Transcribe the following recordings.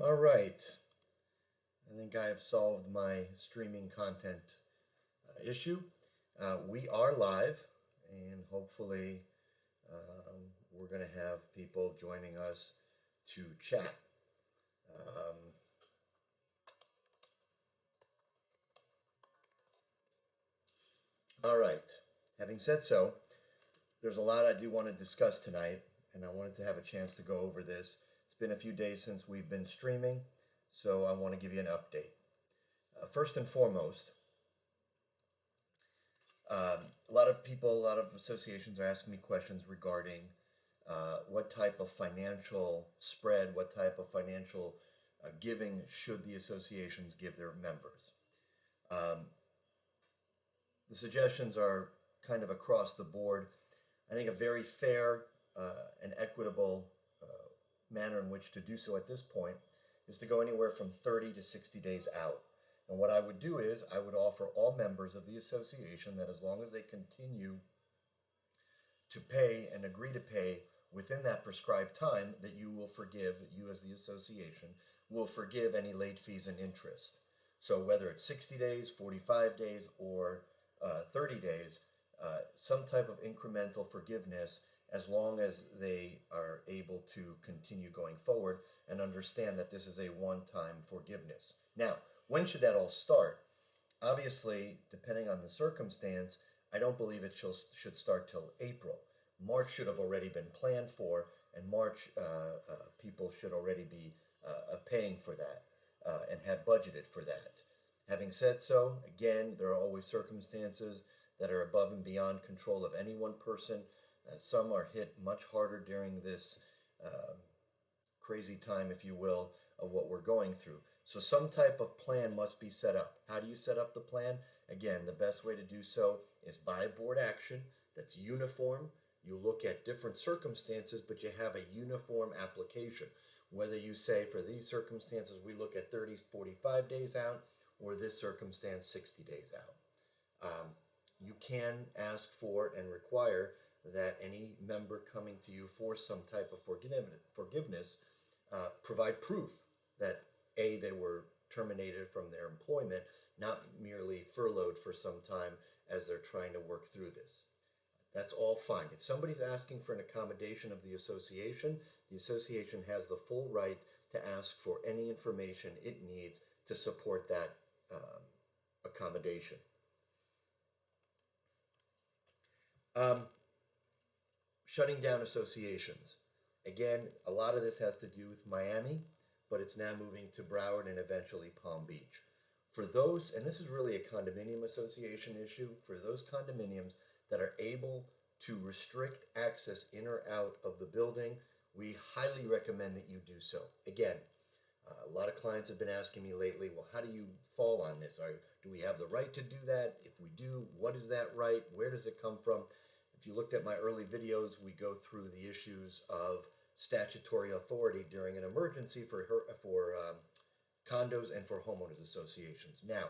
All right. I think I have solved my streaming content issue. We are live, and hopefully, we're going to have people joining us to chat. Um, all right. Having said so, there's a lot I do want to discuss tonight, and I wanted to have a chance to go over this. It's been a few days since we've been streaming, so I want to give you an update. First and foremost, a lot of people, a lot of associations are asking me questions regarding what type of financial spread, what type of financial giving should the associations give their members. Um, the suggestions are kind of across the board. I think a very fair and equitable manner in which to do so at this point is to go anywhere from 30 to 60 days out. And what I would do is I would offer all members of the association that as long as they continue to pay and agree to pay within that prescribed time, that you will forgive, you as the association will forgive any late fees and interest. So whether it's 60 days, 45 days, or 30 days, some type of incremental forgiveness as long as they are able to continue going forward and understand that this is a one-time forgiveness. Now, when should that all start? Obviously, depending on the circumstance, I don't believe it should start till April. March should have already been planned for, and March people should already be paying for that and have budgeted for that. Having said so, again, there are always circumstances that are above and beyond control of any one person. Some are hit much harder during this uh, crazy time, if you will, of what we're going through. So some type of plan must be set up. How do you set up the plan? Again, the best way to do so is by board action that's uniform. You look at different circumstances, but you have a uniform application. Whether you say for these circumstances we look at 30, 45 days out, or this circumstance 60 days out. You can ask for and require that any member coming to you for some type of forgiveness provide proof that A, they were terminated from their employment, not merely furloughed for some time as they're trying to work through this. That's all fine. If somebody's asking for an accommodation of the association has the full right to ask for any information it needs to support that accommodation. Um, Shutting down associations. Again, a lot of this has to do with Miami, but it's now moving to Broward and eventually Palm Beach. For those, and this is really a condominium association issue, for those condominiums that are able to restrict access in or out of the building, we highly recommend that you do so. Again, a lot of clients have been asking me lately, well, how do you fall on this? Do we have the right to do that? If we do, what is that right? Where does it come from? If you looked at my early videos, we go through the issues of statutory authority during an emergency for condos and for homeowners associations. Now,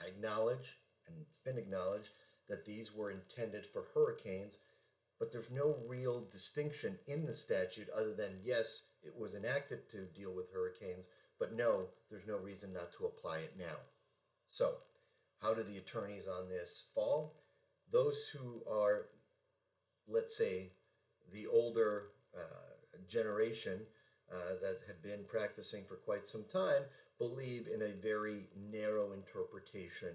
I acknowledge, and it's been acknowledged, that these were intended for hurricanes, but there's no real distinction in the statute other than, yes, it was enacted to deal with hurricanes, but no, there's no reason not to apply it now. So, how do the attorneys on this fall? Those who are, let's say, the older generation that have been practicing for quite some time believe in a very narrow interpretation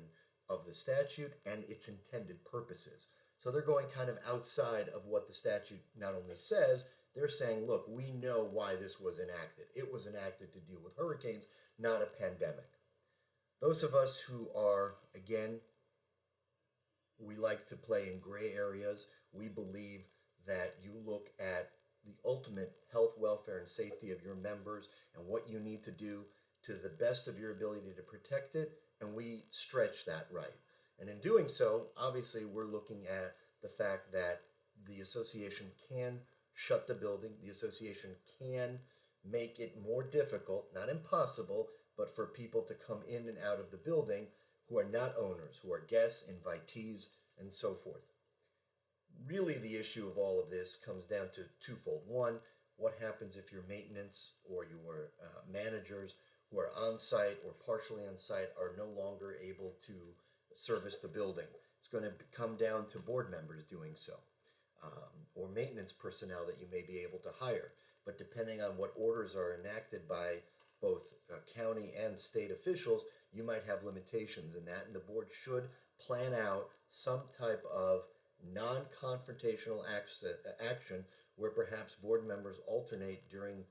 of the statute and its intended purposes. So they're going kind of outside of what the statute not only says, they're saying, look, we know why this was enacted. It was enacted to deal with hurricanes, not a pandemic. Those of us who are, again, we like to play in gray areas. We believe that you look at the ultimate health, welfare, and safety of your members and what you need to do to the best of your ability to protect it, and we stretch that right. And in doing so, obviously, we're looking at the fact that the association can shut the building, the association can make it more difficult, not impossible, but for people to come in and out of the building who are not owners, who are guests, invitees, and so forth. Really, the issue of all of this comes down to twofold. One, What happens if your maintenance or your managers who are on site or partially on site are no longer able to service the building? It's going to come down to board members doing so, or maintenance personnel that you may be able to hire. But depending on what orders are enacted by both county and state officials, you might have limitations in that, and the board should plan out some type of non-confrontational action where perhaps board members alternate during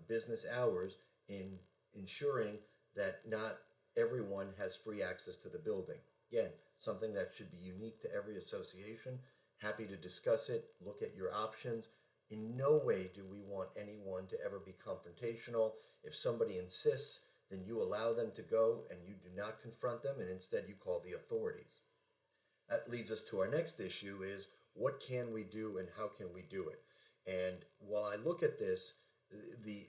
business hours in ensuring that not everyone has free access to the building. Again, something that should be unique to every association. Happy to discuss it, look at your options. In no way do we want anyone to ever be confrontational. If somebody insists, then you allow them to go and you do not confront them, and instead you call the authorities. That leads us to our next issue is what can we do and how can we do it? And while I look at this, the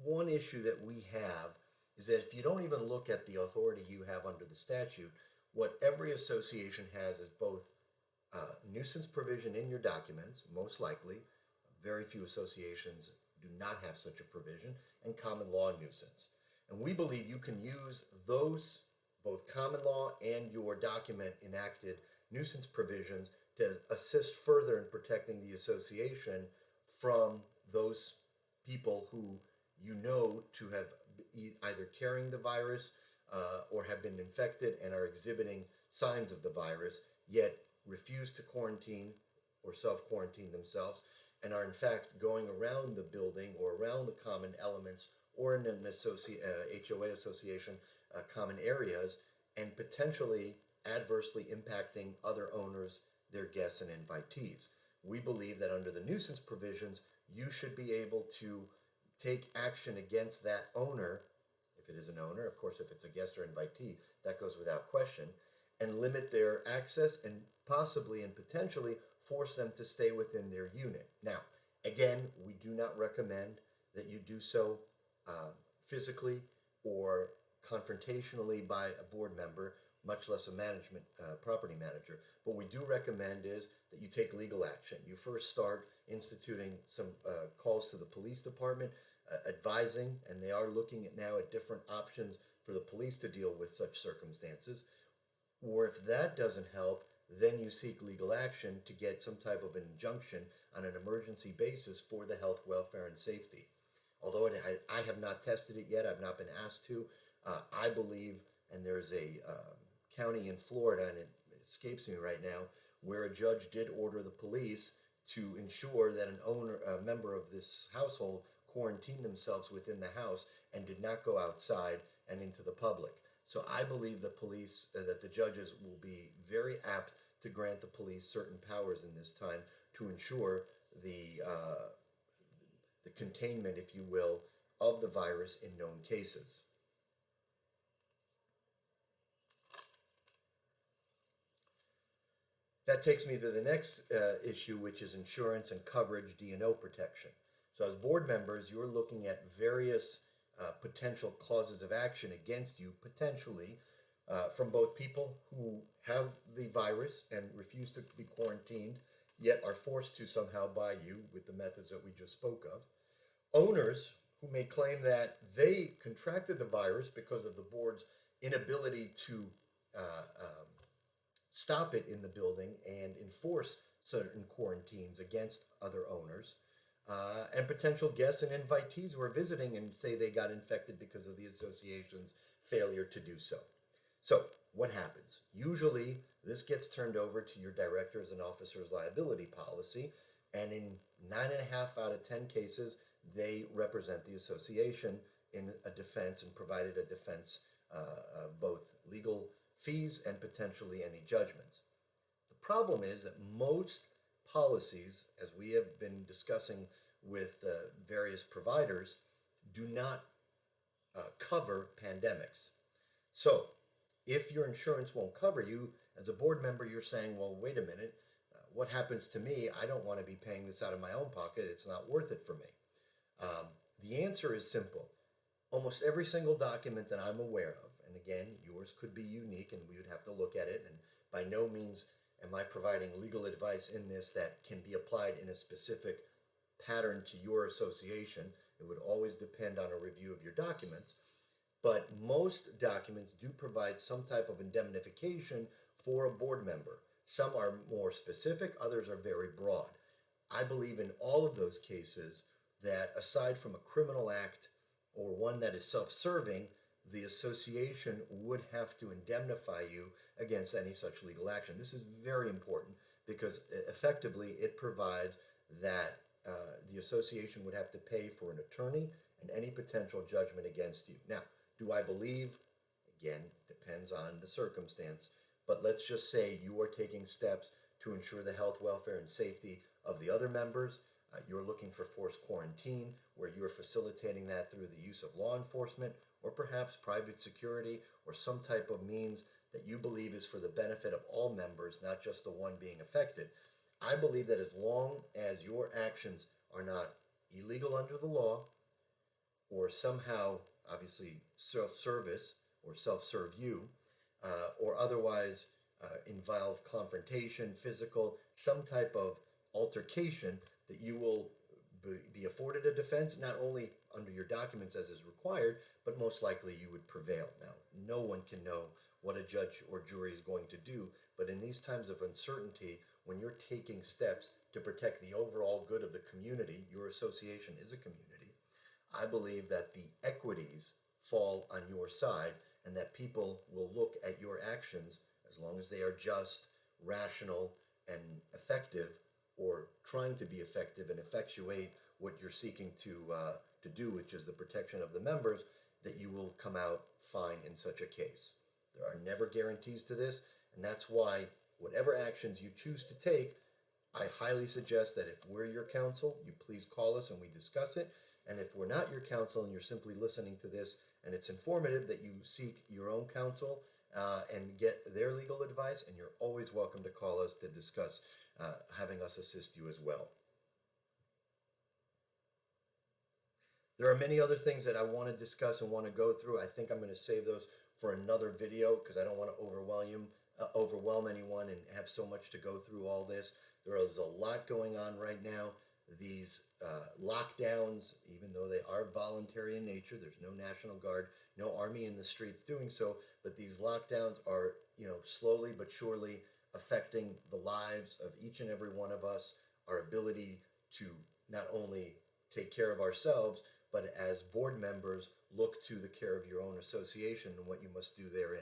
one issue that we have is that if you don't even look at the authority you have under the statute, what every association has is both nuisance provision in your documents, most likely. Very few associations do not have such a provision, and common law nuisance. And we believe you can use those, both common law and your document enacted nuisance provisions, to assist further in protecting the association from those people who you know to have either carrying the virus or have been infected and are exhibiting signs of the virus, yet refuse to quarantine or self quarantine themselves, and are in fact going around the building or around the common elements or in an HOA association common areas, and potentially adversely impacting other owners, their guests, and invitees. We believe that under the nuisance provisions, you should be able to take action against that owner, if it is an owner. Of course, if it's a guest or invitee, that goes without question, and limit their access and possibly and potentially force them to stay within their unit. Now, again, we do not recommend that you do so physically or confrontationally by a board member, much less a management property manager. What we do recommend is that you take legal action. You first start instituting some calls to the police department, advising, and they are looking at now at different options for the police to deal with such circumstances. Or if that doesn't help, then you seek legal action to get some type of an injunction on an emergency basis for the health, welfare, and safety. Although I have not tested it yet, I've not been asked to. I believe, and there's a county in Florida, and it escapes me right now, where a judge did order the police to ensure that a member of this household quarantined themselves within the house and did not go outside and into the public. So I believe that the judges will be very apt to grant the police certain powers in this time to ensure the containment, if you will, of the virus in known cases. That takes me to the next issue, which is insurance and coverage, D&O protection. So as board members, you're looking at various potential causes of action against you, potentially, from both people who have the virus and refuse to be quarantined, yet are forced to somehow by you with the methods that we just spoke of. Owners who may claim that they contracted the virus because of the board's inability to stop it in the building and enforce certain quarantines against other owners, and potential guests and invitees who are visiting and say they got infected because of the association's failure to do so. So, what happens? Usually, this gets turned over to your directors and officers liability policy, and in 9.5 out of 10 cases, they represent the association in a defense and provided a defense, both legal fees and potentially any judgments. The problem is that most policies, as we have been discussing with various providers, do not cover pandemics. So, if your insurance won't cover you, as a board member, you're saying, well, wait a minute, what happens to me? I don't want to be paying this out of my own pocket. It's not worth it for me. The answer is simple. Almost every single document that I'm aware of, and again, yours could be unique and we would have to look at it, and by no means am I providing legal advice in this that can be applied in a specific pattern to your association. It would always depend on a review of your documents. But most documents do provide some type of indemnification for a board member. Some are more specific, others are very broad. I believe in all of those cases that aside from a criminal act or one that is self serving, the association would have to indemnify you against any such legal action. This is very important because effectively it provides that the association would have to pay for an attorney and any potential judgment against you. Now, do I believe? Again, depends on the circumstance, but let's just say you are taking steps to ensure the health, welfare, and safety of the other members. You're looking for forced quarantine, where you're facilitating that through the use of law enforcement or perhaps private security or some type of means that you believe is for the benefit of all members, not just the one being affected. I believe that as long as your actions are not illegal under the law or somehow, obviously, self service or self serve you, or otherwise involve confrontation, physical, some type of altercation, that you will be afforded a defense, not only under your documents as is required, but most likely you would prevail. Now, no one can know what a judge or jury is going to do, but in these times of uncertainty, when you're taking steps to protect the overall good of the community, your association is a community, I believe that the equities fall on your side and that people will look at your actions, as long as they are just, rational, and effective, or trying to be effective and effectuate what you're seeking to do, which is the protection of the members, that you will come out fine in such a case. There are never guarantees to this, and that's why whatever actions you choose to take, I highly suggest that if we're your counsel, you please call us and we discuss it. And if we're not your counsel and you're simply listening to this and it's informative, that you seek your own counsel and get their legal advice. And you're always welcome to call us to discuss having us assist you as well. There are many other things that I want to discuss and want to go through. I think I'm going to save those for another video because I don't want to overwhelm anyone and have so much to go through all this. There is a lot going on right now. These lockdowns, even though they are voluntary in nature, there's no National Guard, no army in the streets doing so, but these lockdowns are, slowly but surely affecting the lives of each and every one of us, our ability to not only take care of ourselves, but as board members, look to the care of your own association and what you must do therein.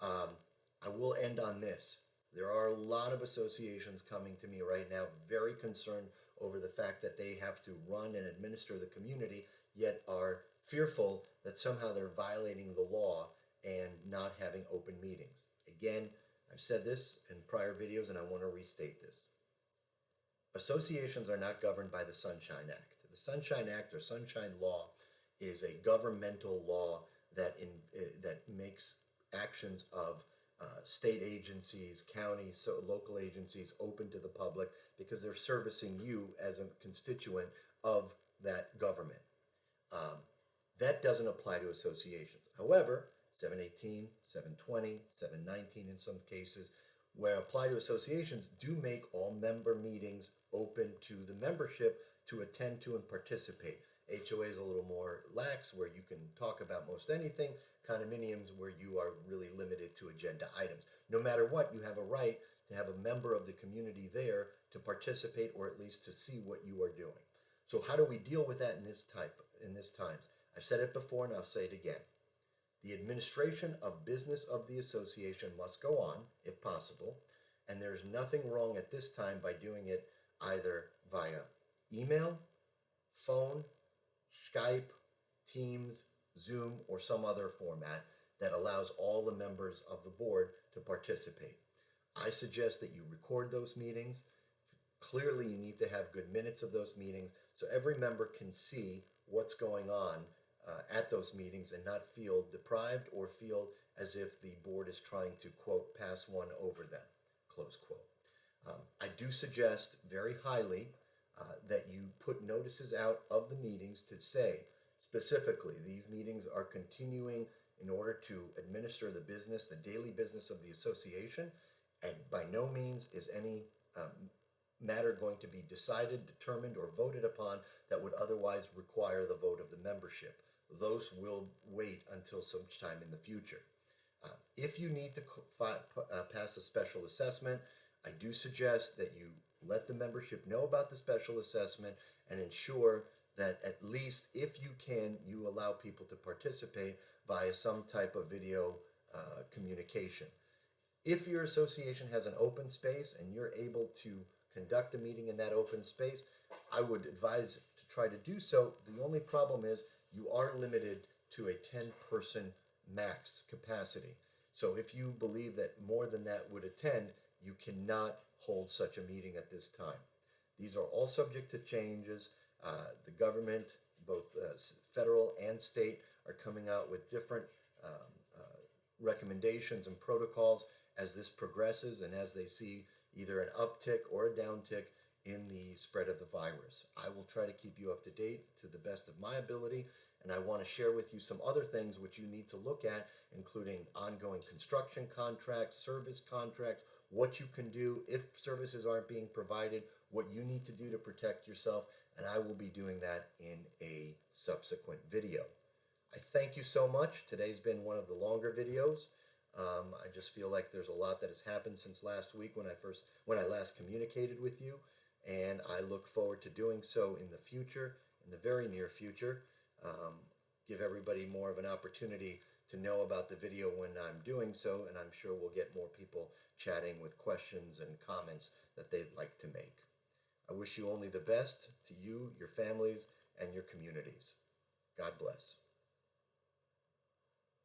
I will end on this. There are a lot of associations coming to me right now, very concerned over the fact that they have to run and administer the community, yet are fearful that somehow they're violating the law and not having open meetings. Again, I've said this in prior videos and I want to restate this. Associations are not governed by the Sunshine Act. The Sunshine Act or Sunshine Law is a governmental law that makes actions of state agencies, counties, so local agencies open to the public because they're servicing you as a constituent of that government. That doesn't apply to associations. However, 718, 720, 719 in some cases, where apply to associations, do make all member meetings open to the membership to attend to and participate. HOA is a little more lax, where you can talk about most anything. Condominiums, where you are really limited to agenda items. No matter what, you have a right to have a member of the community there to participate or at least to see what you are doing. So how do we deal with that in this times? I've said it before and I'll say it again. The administration of business of the association must go on, if possible, and there's nothing wrong at this time by doing it either via email, phone, Skype, Teams, Zoom, or some other format that allows all the members of the board to participate. I suggest that you record those meetings. Clearly, you need to have good minutes of those meetings so every member can see what's going on at those meetings and not feel deprived or feel as if the board is trying to, quote, pass one over them, close quote. I do suggest very highly that you put notices out of the meetings to say specifically these meetings are continuing in order to administer the business, the daily business of the association, and by no means is any matter going to be decided, determined, or voted upon that would otherwise require the vote of the membership. Those will wait until some time in the future. If you need to pass a special assessment, I do suggest that you let the membership know about the special assessment and ensure that at least if you can, you allow people to participate via some type of video communication. If your association has an open space and you're able to conduct a meeting in that open space, I would advise to try to do so. The only problem is you are limited to a 10-person max capacity. So if you believe that more than that would attend, you cannot hold such a meeting at this time. These are all subject to changes. The government, both federal and state, are coming out with different recommendations and protocols as this progresses and as they see either an uptick or a downtick in the spread of the virus. I will try to keep you up to date to the best of my ability, and I want to share with you some other things which you need to look at, including ongoing construction contracts, service contracts, what you can do if services aren't being provided, what you need to do to protect yourself, and I will be doing that in a subsequent video. I thank you so much. Today's been one of the longer videos. I just feel like there's a lot that has happened since last week when I last communicated with you, and I look forward to doing so in the future, in the very near future. Give everybody more of an opportunity to know about the video when I'm doing so, and I'm sure we'll get more people chatting with questions and comments that they'd like to make. I wish you only the best to you, your families, and your communities. God bless.